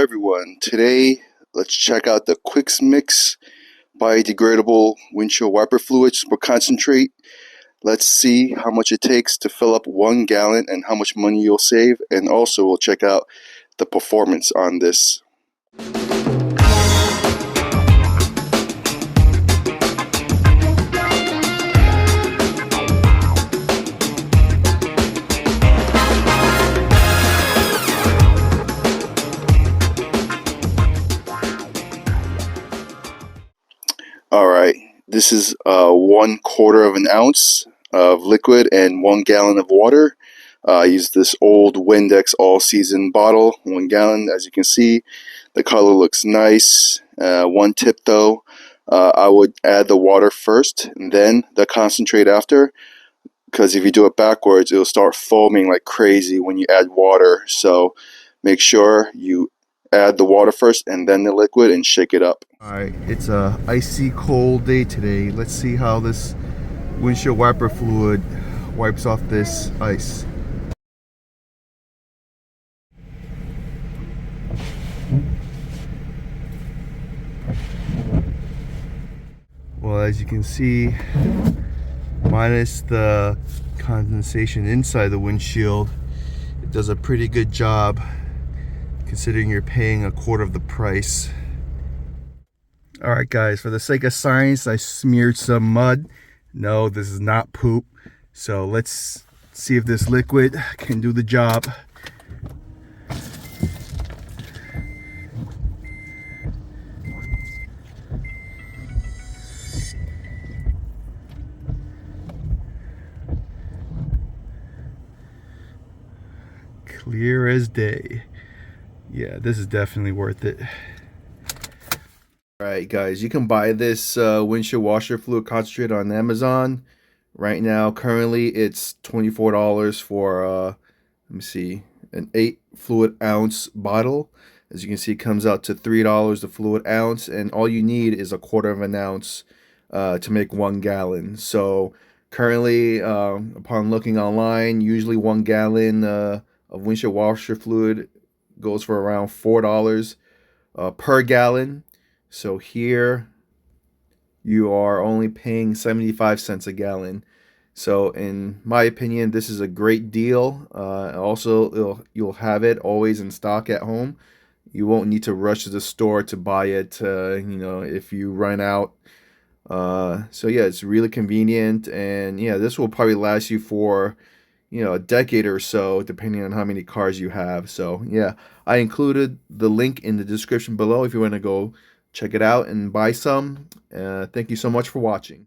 everyone. Today, let's check out the Qwix Mix biodegradable windshield wiper fluid super concentrate. Let's see how much it takes to fill up 1 gallon and how much money you'll save. And also, we'll check out the performance on this. Alright, this is 1/4 of an ounce of liquid and 1 gallon of water. I used this old Windex all-season bottle, 1 gallon. As you can see, the color looks nice. One tip though, I would add the water first and then the concentrate after, because if you do it backwards, it'll start foaming like crazy when you add water. So make sure you add the water first and then the liquid and shake it up. Alright, it's a icy cold day today. Let's see how this windshield wiper fluid wipes off this ice. Well, as you can see, minus the condensation inside the windshield, it does a pretty good job considering you're paying 1/4 of the price. Alright guys, for the sake of science, I smeared some mud. No, this is not poop. So let's see if this liquid can do the job. Clear as day. Yeah, this is definitely worth it. Alright guys, you can buy this windshield washer fluid concentrate on Amazon. Right now, currently, it's $24 for, let me see, an 8 fluid ounce bottle. As you can see, it comes out to $3 the fluid ounce, and all you need is 1/4 of an ounce to make 1 gallon. So currently, upon looking online, usually 1 gallon of windshield washer fluid goes for around $4 per gallon. So here you are only paying 75 cents a gallon. So in my opinion, this is a great deal. Also, you'll have it always in stock at home. You won't need to rush to the store to buy it, if you run out. So yeah, it's really convenient, and yeah, this will probably last you for a decade or so, depending on how many cars you have. So yeah, I included the link in the description below if you want to go check it out and buy some. Thank you so much for watching.